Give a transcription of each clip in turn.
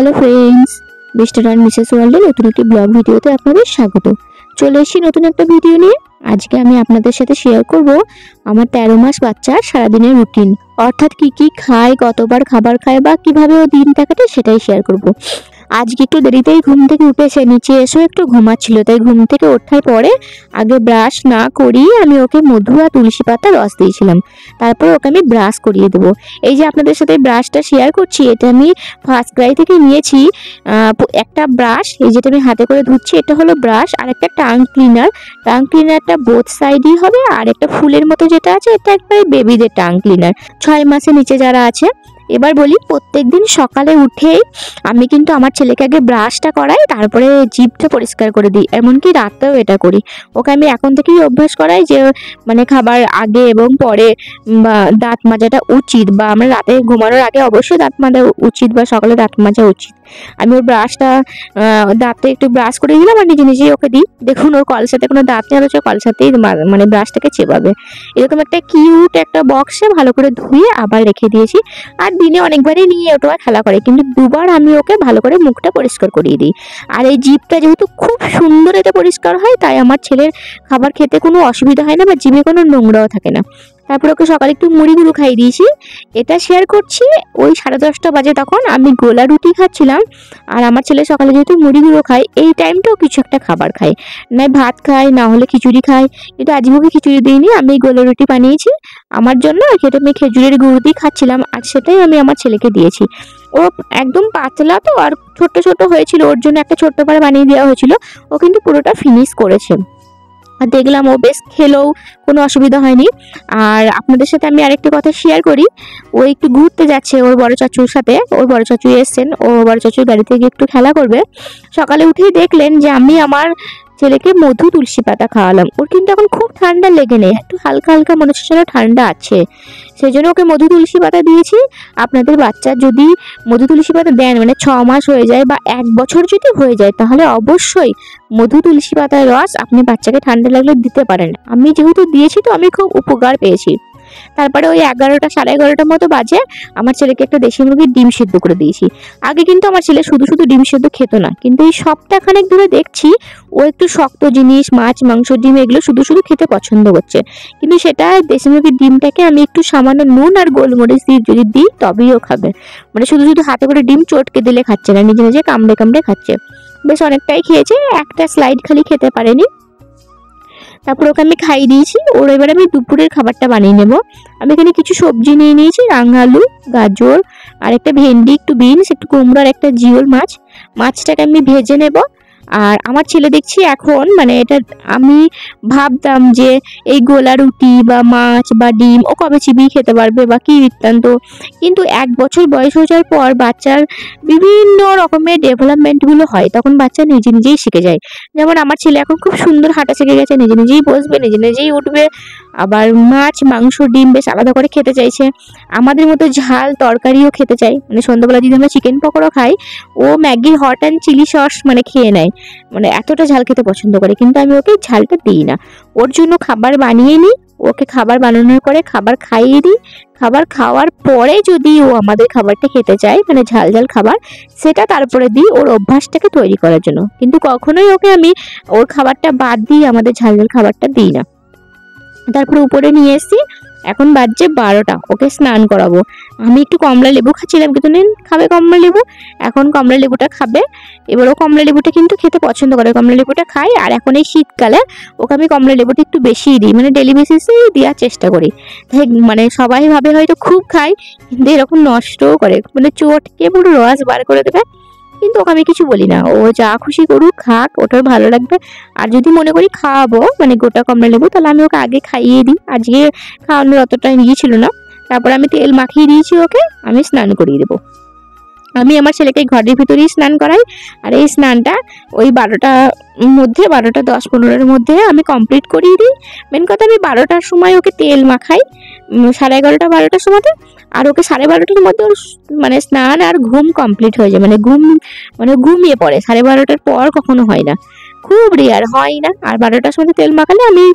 Hello friends, mister and Mrs ওয়ার্ল্ডের নতুন একটি ব্লগ ভিডিওতে আপনাদের স্বাগত। চলে এসেছি নতুন একটা ভিডিও নিয়ে। আজকে আমি আপনাদের সাথে শেয়ার করব আমার 13 মাস বাচ্চার সারাদিনের রুটিন, অর্থাৎ কি কি খায়, কতবার খাবার খায় বা কিভাবে ও দিনটা কাটে সেটাই শেয়ার করব। আজকে একটু দেরিতেই ঘুম থেকে উঠেছে, নিচে এসেও একটু ঘুমাচ্ছিল, তাই ঘুম থেকে ওঠার পরে আগে ব্রাশ না করিয়ে আমি ওকে মধু আর তুলসী পাতা রস দিয়েছিলাম। তারপর ওকে আমি ব্রাশ করিয়ে দেবো। এই যে আপনাদের সাথে ব্রাশটা শেয়ার করছি, এটা আমি ফার্স্ট ক্রাই থেকে নিয়েছি। একটা ব্রাশ, এই যেটা আমি হাতে করে ধুচ্ছি, এটা হলো ব্রাশ, আর একটা টাং ক্লিনার। টাং ক্লিনারটা বোথ সাইডই হবে, আর একটা ফুলের মতো যেটা আছে এটা একবারে বেবিদের টাং ক্লিনার, 6 মাসের নিচে যারা আছে। এবার বলি, প্রত্যেকদিন সকালে উঠেই আমি কিন্তু আমার ছেলেকে আগে ব্রাশটা করাই, তারপরে জিভটা পরিষ্কার করে দিই, এমনকি রাতেও এটা করি। ওকে আমি এখন থেকেই অভ্যাস করাই যে মানে খাবার আগে এবং পরে বা দাঁত মাজাটা উচিত, বা আমরা রাতে ঘুমানোর আগে অবশ্যই দাঁত মাজা উচিত বা সকালে দাঁত মাজা উচিত। আমি ওর ব্রাশটা দাঁতে একটু ব্রাশ করে দিলাম আর নিজে নিজেই ওকে দিই। দেখুন ওর কলসাতে কোনো দাঁত নেই, হচ্ছে কলসাতেই মানে ব্রাশটাকে চেবাবে। এরকম একটা কিউট একটা বক্সে ভালো করে ধুয়ে আবার রেখে দিয়েছি। আর দিনে অনেকবারই নিয়ে ওটা খেলা করে, কিন্তু দুবার আমি ওকে ভালো করে মুখটা পরিষ্কার করিয়ে দিই। আর এই জিভটা যেহেতু খুব সুন্দর এতে পরিষ্কার হয়, তাই আমার ছেলের খাবার খেতে কোনো অসুবিধা হয় না বা জিভে কোনো নোংরাও থাকে না। তারপর ওকে সকালে একটু মুড়ি গুঁড়ো খাইয়ে দিয়েছি। এটা শেয়ার করছি, ওই 10:30 বাজে তখন আমি গোলা রুটি খাচ্ছিলাম। আর আমার ছেলে সকালে যেহেতু মুড়ি গুঁড়ো খায়, এই টাইমটাও কিছু একটা খাবার খায়, নয় ভাত খায়, না হলে খিচুড়ি খায়। কিন্তু আজ মুখে খিচুড়ি দিইনি, আমি গোলা রুটি বানিয়েছি আমার জন্য, সেটা আমি খেজুরের গুঁড়ো দিয়ে খাচ্ছিলাম, আর সেটাই আমি আমার ছেলেকে দিয়েছি। ও একদম পাতলা তো, আর ছোট ছোট হয়েছিল, ওর জন্য একটা ছোট্ট করে বানিয়ে দেওয়া হয়েছিল। ও কিন্তু পুরোটা ফিনিশ করেছে, আর দেখলাম ও বেশ খেলেও, কোনো অসুবিধা হয়নি। আর আপনাদের সাথে আমি আরেকটি কথা শেয়ার করি, ও একটু ঘুরতে যাচ্ছে ওর বড় চাচুর সাথে। ওর বড় চাচু এসছেন, ও বড় চাচুর গাড়িতে গিয়ে একটু খেলা করবে। সকালে উঠেই দেখলেন যে আমি আমার ছেলেকে মধু তুলসী পাতা খাওয়ালাম। ওর কিন্তু এখন খুব ঠান্ডা লেগে নেই, একটু হালকা হালকা মনে হচ্ছে যেন ঠান্ডা আছে, সেই জন্য ওকে মধু তুলসী পাতা দিয়েছি। আপনাদের বাচ্চা যদি মধু তুলসী পাতা দেন, মানে 6 মাস হয়ে যায় বা 1 বছর যদি হয়ে যায়, তাহলে অবশ্যই মধু তুলসী পাতার রস আপনি বাচ্চাকে ঠান্ডা লাগলে দিতে পারেন। আমি যেহেতু দিয়েছি, তো আমি খুব উপকার পেয়েছি। তারপরে ওই 11টা 11:30 মতো বাজে, আমার ছেলেকে একটা দেশি মুরগির ডিম সিদ্ধ করে দিয়েছি। আগে কিন্তু আমার ছেলে শুধু শুধু ডিম সিদ্ধ খেত না, কিন্তু এই সপ্তাহখানেক ধরে দেখছি ও একটু শক্ত জিনিস, মাছ মাংস ডিম এগুলো শুধু শুধু খেতে পছন্দ করছে। কিন্তু সেটা দেশি মুরগির ডিমটাকে আমি একটু সামান্য নুন আর গোলমরিচ দিয়ে যদি দিই, তবেই ও খাবে। মানে শুধু শুধু হাতে করে ডিম চটকে দিলে খাচ্ছে না, নিজে নিজে কামড়ে কামড়ে খাচ্ছে। বেশ অনেকটাই খেয়েছে, একটা স্লাইড খালি খেতে পারেনি। তারপর ওকে আমি খাইয়ে দিয়েছি। ওর এবার আমি দুপুরের খাবারটা বানিয়ে নেব। আমি এখানে কিছু সবজি নিয়ে নিয়েছি, রাঙালু, গাজর, আর একটা ভেন্ডি, একটু বিনস, একটু কুমড়ো, আর একটা জিওল মাছ। মাছটাকে আমি ভেজে নেব। আর আমার ছেলে দেখছি এখন, মানে এটা আমি ভাবতাম যে এই গোলা রুটি বা মাছ বা ডিম ও কবে চিবিয়ে খেতে পারবে বা কি বৃত্তান্ত, কিন্তু 1 বছর বয়স হয়ে যাওয়ার পর বাচ্চার বিভিন্ন রকমের ডেভেলপমেন্টগুলো হয়, তখন বাচ্চা নিজে নিজেই শিখে যায়। যেমন আমার ছেলে এখন খুব সুন্দর হাঁটা শিখে গেছে, নিজে নিজেই বসবে, নিজে নিজেই উঠবে। আবার মাছ মাংস ডিম বেশ আলাদা করে খেতে চাইছে। আমাদের মতো ঝাল তরকারিও খেতে চাই, মানে সন্ধ্যাবেলা যদি আমরা চিকেন পকোড়া খাই, ও ম্যাগির হট অ্যান্ড চিলি সস মানে খেয়ে নেয়, মানে এতটা ঝাল খেতে পছন্দ করে। কিন্তু আমি ওকে ঝালটা দিই না, ওর জন্য খাবার বানিয়ে নিই, ওকে খাবার বানানোর পরে খাবার খাইয়ে দিই। খাবার খাওয়ার পরে যদি ও আমাদের খাবারটা খেতে চায়, মানে ঝাল ঝাল খাবার, সেটা তারপরে দিই, ওর অভ্যাসটাকে তৈরি করার জন্য। কিন্তু কখনোই ওকে আমি ওর খাবারটা বাদ দিয়ে আমাদের ঝাল ঝাল খাবারটা দিই না। তারপরে উপরে নিয়ে এসেছি, এখন বাজছে 12টা, ওকে স্নান করাবো। আমি একটু কমলা লেবু খাচ্ছিলাম, কিন্তু নেন খাবে কমলা লেবু, এখন কমলা লেবুটা খাবে। এবারও কমলা লেবুটা কিন্তু খেতে পছন্দ করে, কমলা লেবুটা খাই। আর এখন এই শীতকালে ওকে আমি কমলা লেবুটা একটু বেশিই দিই, মানে ডেলি বেসিসেই দেওয়ার চেষ্টা করি। তাই মানে সবাই ভাবে হয়তো খুব খাই, কিন্তু এরকম নষ্টও করে, মানে চটকে পুরো রস বার করে দেবে। কিন্তু ওকে আমি কিছু বলি না, ও যা খুশি করুক, খাক, ওটার ভালো লাগবে। আর যদি মনে করি খাওয়াবো মানে গোটা কমলা লেবু, তাহলে আমি ওকে আগে খাইয়ে দিই। আজকে খাওয়ানোর অতটা ইয়ে ছিল না। তারপর আমি তেল মাখিয়ে দিয়েছি ওকে, আমি স্নান করিয়ে দেবো। আমি আমার ছেলেকে ঘরের ভিতরেই স্নান করাই। আর এই স্নানটা ওই 12টার মধ্যে, 12টা 10-15-এর মধ্যে আমি কমপ্লিট করিয়ে দিই। মেন কথা, আমি 12টার সময় ওকে তেল মাখাই, 11:30 12টার সময়তে। আর ওকে 12:30টার মধ্যে ওর মানে স্নান আর ঘুম কমপ্লিট হয়ে যায়, মানে ঘুমিয়ে পড়ে। 12:30টার পর কখনো হয় না। খুব রেয়ার হয় না। আর 12টার সময় তেল মাখালে আমি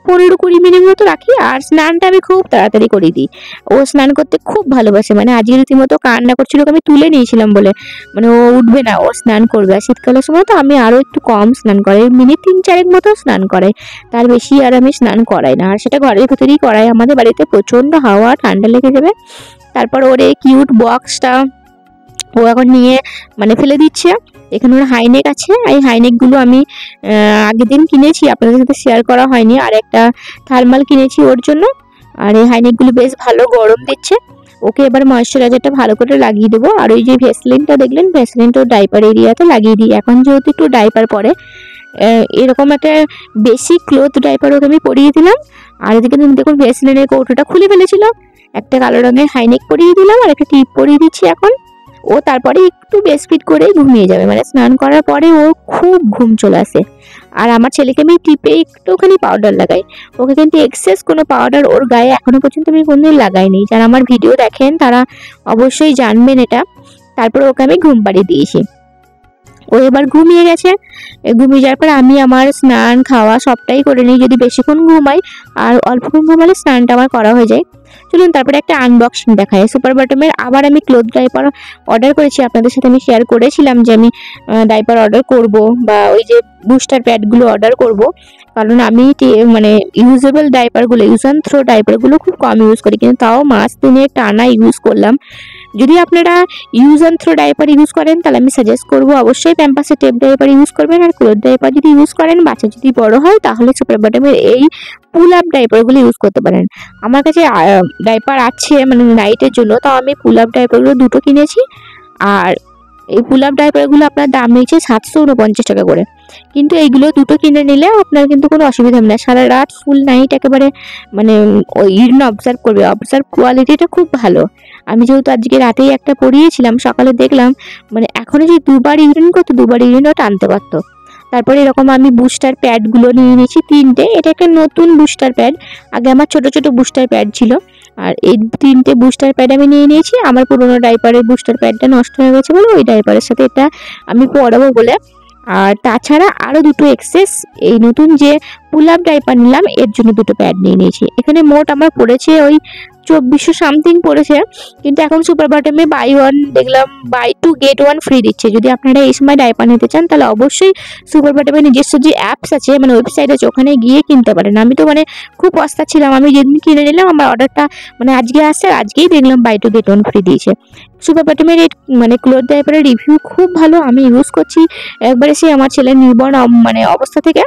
15-20 মিনিট মতো রাখি, আর স্নানটা আমি খুব তাড়াতাড়ি করে দিই। ও স্নান করতে খুব ভালোবাসে, মানে আজকে রীতিমতো কান্না করছিল, আমি তুলে নিয়েছিলাম বলে, মানে ও উঠবে না, ও স্নান করবে। আর শীতকালের সময় তো আমি আরো একটু কম স্নান করাই, মিনিট 3-4 মতো স্নান করাই, তার বেশি আর আমি স্নান করাই না। আর সেটা ঘরের ভেতরেই করাই, আমাদের বাড়িতে প্রচন্ড হাওয়া, ঠান্ডা লেগে যাবে। তারপর ওর এই কিউট বক্সটা ও এখন নিয়ে মানে ফেলে দিচ্ছে। এখানে ওর হাইনেক আছে, এই হাইনেকগুলো আমি আগের দিন কিনেছি, আপনাদের সাথে শেয়ার করা হয়নি। আর একটা থার্মাল কিনেছি ওর জন্য। আর এই হাইনেকগুলো বেশ ভালো গরম দিচ্ছে। ওকে এবার ময়েশ্চারাইজারটা ভালো করে লাগিয়ে দেবো। আর ওই যে ভেসলিনটা দেখলেন, ভেসলিনটা ওর ডাইপার এরিয়াতে লাগিয়ে দিই। এখন যেহেতু একটু ডাইপার পরে, এরকম একটা বেসিক ক্লোথ ডাইপার ওকে আমি পরিয়ে দিলাম। আর এদিকে দেখুন ভেসলিনের কৌটোটা খুলে ফেলেছিল, একটা কালো রঙের হাইনেক পরিয়ে দিলাম আর একটা টিপ পরিয়ে দিচ্ছি এখন। ও তারপরে একটু বেসপিট করে ঘুমিয়ে যাবে, মানে স্নান করার পরে ওর খুব ঘুম চলে আসে। আর আমার ছেলেকে আমি টিপে একটুখানি পাউডার লাগাই, ওকে কিন্তু এক্সেস কোনো পাউডার ওর গায়ে এখনো পর্যন্ত আমি কোনোদিন লাগাইনি। যারা আমার ভিডিও দেখেন তারা অবশ্যই জানবেন এটা। তারপরে ওকে আমি ঘুম পাড়িয়ে দিয়েছি, ও এবার ঘুমিয়ে গেছে। ঘুমিয়ে যাওয়ার পর আমি আমার স্নান খাওয়া সবটাই করে নিই, যদি বেশিক্ষণ ঘুমাই। আর অল্পক্ষণ ঘুমালে স্নানটা আমার করা হয়ে যায়। চলুন তারপরে একটা আনবক্সিং দেখায়। সুপার বটমের আবার আমি ক্লোথ ডাইপার অর্ডার করেছি, আপনাদের সাথে আমি শেয়ার করেছিলাম যে আমি ডাইপার অর্ডার করব, বা ওই যে বুস্টার প্যাডগুলো অর্ডার করব। কারণ আমি মানে ইউজেবল ডাইপারগুলো, ইউজ অ্যান্ড থ্রো ডাইপারগুলো খুব কম ইউজ করি, কিন্তু তাও মাস 3 টানা ইউজ করলাম। যদি আপনারা use and throw diaper use করেন তাহলে আমি সাজেস্ট করবো অবশ্যই প্যাম্পাসের টেপ ডাইপার ইউজ করবেন। আর ক্লোথ ডাইপার যদি ইউজ করেন, বাচ্চা যদি বড় হয়, তাহলে সুপার বটমের এই পুল আপ ডাইপারগুলো ইউজ করতে পারেন। আমার কাছে ডাইপার আছে মানে নাইটের জন্য, তাও আমি পুল আপ ডাইপারগুলো দুটো কিনেছি। আর এই পুল আপ ডাইপারগুলো আপনার দাম নিয়েছে 749 টাকা করে, কিন্তু এইগুলো দুটো কিনে নিলে আপনার কিন্তু কোনো অসুবিধা হবে না। সারা রাত ফুল নাইট একেবারে মানে ওই ইউরিন অবজার্ভ করবে, অবজার্ভ কোয়ালিটিটা খুব ভালো। আমি যেহেতু আজকে রাতেই একটা পরিয়েছিলাম, সকালে দেখলাম মানে এখনো যে দুবার ইউরিন করতো, দুবার ইউরিনও টানতে পারতো। তারপরে এরকম আমি বুস্টার প্যাডগুলো নিয়ে নিয়েছি 3টে। এটা একটা নতুন বুস্টার প্যাড, আগে আমার ছোট ছোট বুস্টার প্যাড ছিল। আর এই 3টে বুস্টার প্যাড আমি নিয়ে নিয়েছি। আমার পুরোনো ডাইপারের বুস্টার প্যাডটা নষ্ট হয়ে গেছে বলে ওই ডাইপারের সাথে এটা আমি পরাবো বলে। আর তাছাড়া আরও দুটো এক্সেস এই নতুন যে পুল আপ ডাইপার নিলাম এর জন্য দুটো প্যাড নিয়ে নিয়েছি। এখানে মোট আমার পড়েছে ওই 2400 সামথিং পড়েছে। কিন্তু এখন সুপার বটমে বাই 2 গেট 1 ফ্রি দিচ্ছে। যদি আপনারা এই সময় ডাইপার নিতে চান তাহলে অবশ্যই সুপার বটমের নিজস্ব যে অ্যাপস আছে, মানে ওয়েবসাইট আছে, ওখানে গিয়ে কিনতে পারেন। আমি তো মানে খুব পস্তাচ্ছিলাম, আমি যেদিন কিনে নিলাম আমার অর্ডারটা মানে আজকে আসছে, আজকেই দেখলাম বাই 2 গেট 1 ফ্রি দিয়েছে। সুপার বটমের এই মানে ক্লোথ ডাইপারের রিভিউ খুব ভালো, আমি ইউজ করছি একবারে সেই আমার ছেলের নিউবর্ন মানে অবস্থা থেকে।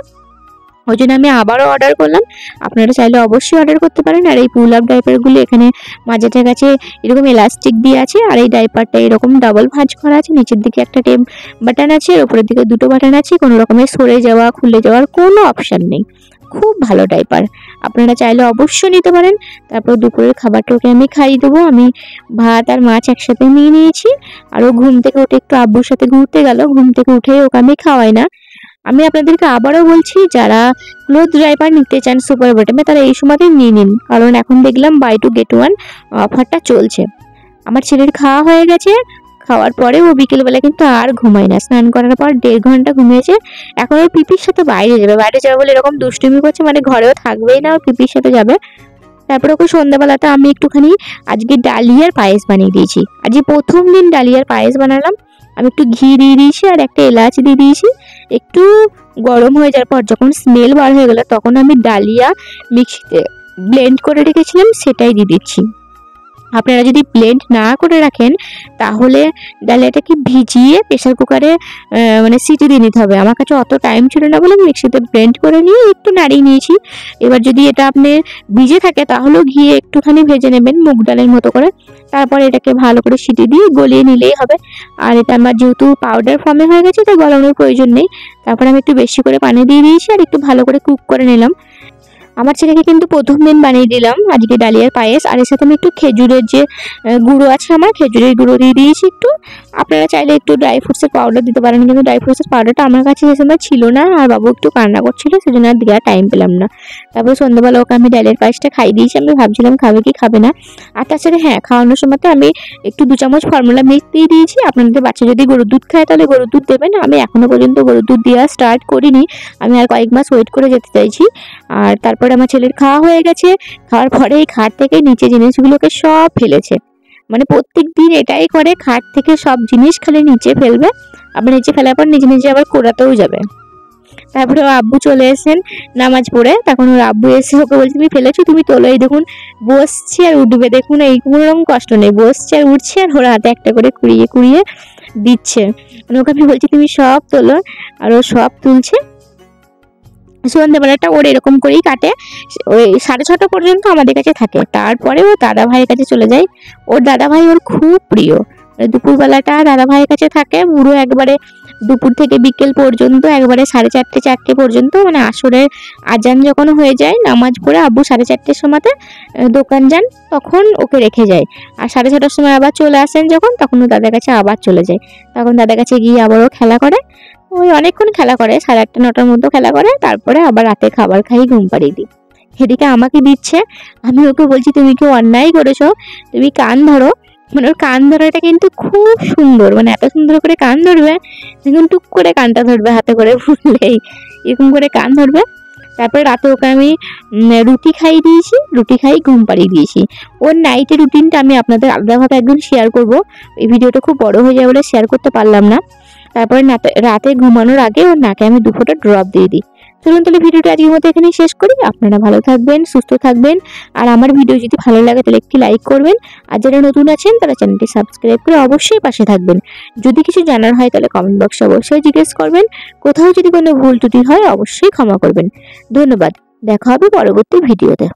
ওই জন্য আমি আবারও অর্ডার করলাম, আপনারা চাইলে অবশ্যই অর্ডার করতে পারেন। আর এই পুল আপ ডাইপারগুলো এখানে মাঝেটার কাছে এরকম এলাস্টিক দিয়ে আছে, আর এই ডাইপারটা এরকম ডাবল ভাঁজ করা আছে। নিচের দিকে একটা টেপ বাটন আছে, আর উপরের দিকে দুটো বাটন আছে, কোনো রকমের সরে যাওয়া খুলে যাওয়ার কোনো অপশান নেই। খুব ভালো ডাইপার, আপনারা চাইলে অবশ্যই নিতে পারেন। তারপর দুপুরের খাবারটা ওকে আমি খাইয়ে দেবো। আমি ভাত আর মাছ একসাথে নিয়ে নিয়েছি। আর ও ঘুম থেকে উঠে একটু আব্বুর সাথে ঘুরতে গেল, ঘুম থেকে উঠে ওকে আমি খাওয়াই না। আমি আপনাদেরকে আবারও বলছি, যারা ক্লোথ ডাইপার নিতে চান সুপার বটমে তারা এই সময়তে নিয়ে নিন, কারণ এখন দেখলাম বাই 2 গেট 1 অফারটা চলছে। আমার ছেলের খাওয়া হয়ে গেছে, খাওয়ার পরে ও বিকেলবেলা কিন্তু আর ঘুমায় না, স্নান করার পর 1.5 ঘন্টা ঘুমিয়েছে। এখন ওর পিপির সাথে বাইরে যাবে বলে এরকম দুষ্টুমি করছে, মানে ঘরেও থাকবেই না, ওর পিপির সাথে যাবে। তারপরে ওকে সন্ধ্যাবেলাতে আমি একটুখানি আজকে ডালিয়ার পায়েস বানিয়ে দিয়েছি। আজকে প্রথম দিন ডালিয়ার পায়েস বানালাম। আমি একটু ঘি দিয়ে দিয়েছি আর একটা এলাচ দিয়ে দিয়েছি। একটু গরম হয়ে যাওয়ার পর যখন স্মেল বার হয়ে গেল, তখন আমি ডালিয়া মিক্সিতে ব্লেন্ড করে রেখেছিলাম সেটাই দিয়ে দিচ্ছি। আপনারা যদি ব্লেন্ড না করে রাখেন তাহলে ডালিয়াটাকে ভিজিয়ে প্রেসার কুকারে মানে সিটি দিয়ে নিতে হবে। আমার কাছে অত টাইম ছিল না বলে মিক্সিতে ব্লেন্ড করে নিয়ে একটু নাড়িয়ে নিয়েছি। এবার যদি এটা আপনি ভিজে থাকে তাহলেও ঘি একটুখানি ভেজে নেবেন মুগ ডালের মতো করে, তারপর এটাকে ভালো করে সিটি দিয়ে গলিয়ে নিলেই হবে। আর এটা আমার যেহেতু পাউডার ফর্মে হয়ে গেছে তাই গলানোর প্রয়োজন নেই। তারপর আমি একটু বেশি করে পানি দিয়ে দিয়েছি আর একটু ভালো করে কুক করে নিলাম। আমার ছেলেকে কিন্তু প্রথম দিন বানিয়ে দিলাম আজকে ডালিয়ার পায়েস, আর এর সাথে আমি একটু খেজুরের যে গুঁড়ো আছে আমার, খেজুরের গুঁড়ো দিয়ে দিয়েছি একটু। আপনারা চাইলে একটু ড্রাই ফ্রুটসের পাউডার দিতে পারেন, কিন্তু ড্রাই ফ্রুটসের পাউডারটা আমার কাছে সে সময় ছিল না, আর বাবু একটু কান্না করছিল, সেজন্য আর দেওয়ার টাইম পেলাম না। তারপরে সন্ধ্যাবেলা ওকে আমি ডালিয়ার পায়েসটা খাইয়ে দিয়েছি। আমি ভাবছিলাম খাবে কি খাবে না। আর তাছাড়া হ্যাঁ, খাওয়ানোর সময় আমি একটু 2 চামচ ফর্মুলা মিল্ক দিয়ে দিয়েছি। আপনাদের বাচ্চা যদি গরুর দুধ খায় তাহলে গরুর দুধ দেবেন, আমি এখনো পর্যন্ত গরুর দুধ দেওয়া স্টার্ট করিনি, আমি আর কয়েক মাস ওয়েট করে যেতে চাইছি। আর তারপরে আমার ছেলের খাওয়া হয়ে গেছে। খাওয়ার পরে এই খাট থেকে নিচে জিনিসগুলোকে সব ফেলেছে, মানে প্রত্যেক দিন এটাই করে, খাট থেকে সব জিনিস খালি নিচে ফেলবে, আবার নিচে ফেলার পর নিজে নিজে আবার কোড়াতেও যাবে। তারপরে ওর আব্বু চলে এসেছেন নামাজ পড়ে, তখন ওর আব্বু এসে ওকে বলছে তুমি ফেলেছো, তুমি তোলো। এই দেখুন বসছে আর উঠবে, দেখুন এই কোনো রকম কষ্ট নেই, বসছে আর উঠছে, আর ওর হাতে একটা করে কুড়িয়ে কুড়িয়ে দিচ্ছে। মানে ওকে আমি বলছি তুমি সব তোলো, আর ও সব তুলছে। সন্ধ্যেবেলাটা ওর এরকম করেই কাটে, ওই 6:30 পর্যন্ত আমাদের কাছে থাকে, তারপরে ও দাদা ভাইয়ের কাছে চলে যায়। ওর দাদা ভাই ওর খুব প্রিয়, দুপুরবেলাটা দাদা ভাইয়ের কাছে থাকে পুরো একবারে দুপুর থেকে বিকেল পর্যন্ত, একবারে 4:30 4টে পর্যন্ত, মানে আসরের আজান যখন হয়ে যায় নামাজ পড়ে আব্বু 4:30 সময়তে দোকান যান, তখন ওকে রেখে যায়। আর 6:30 সময় আবার চলে আসেন যখন, তখন ও দাদার কাছে আবার চলে যায়, তখন দাদার কাছে গিয়ে আবারও খেলা করে। ওই অনেকক্ষণ খেলা করে, 8:30 9টার মধ্যে খেলা করে, তারপরে আবার রাতে খাবার খাই ঘুম পাড়িয়ে দিই। এদিকে আমাকে দিচ্ছে, আমি ওকে বলছি তুমি কি অন্যায় করেছো, তুমি কান ধরো। মানে ওর কান ধরাটা কিন্তু খুব সুন্দর, মানে এত সুন্দর করে কান ধরবে, দেখুন টুক করে কানটা ধরবে হাতে করে ফুললেই, এরকম করে কান ধরবে। তারপরে রাতে ওকে আমি রুটি খাইয়ে দিয়েছি, রুটি খাই ঘুম পাড়িয়ে দিয়েছি। ওর নাইটের রুটিনটা আমি আপনাদের আলাদাভাবে একদম শেয়ার করব, এই ভিডিওটা খুব বড় হয়ে যায় বলে শেয়ার করতে পারলাম না। তারপরে রাতে ঘুমানোর আগে ওর নাকে আমি 2 ফোঁটা ড্রপ দিয়ে দিই। চলুন তাহলে ভিডিওটা আজকের মতো এখানেই শেষ করি। আপনারা ভালো থাকবেন, সুস্থ থাকবেন, আর আমার ভিডিও যদি ভালো লাগে তাহলে একটি লাইক করবেন, আর যারা নতুন আছেন তারা চ্যানেলটি সাবস্ক্রাইব করে অবশ্যই পাশে থাকবেন। যদি কিছু জানার হয় তাহলে কমেন্ট বক্সে অবশ্যই জিজ্ঞেস করবেন, কোথাও যদি কোনো ভুল ত্রুটি হয় অবশ্যই ক্ষমা করবেন। ধন্যবাদ, দেখা হবে পরবর্তী ভিডিওতে।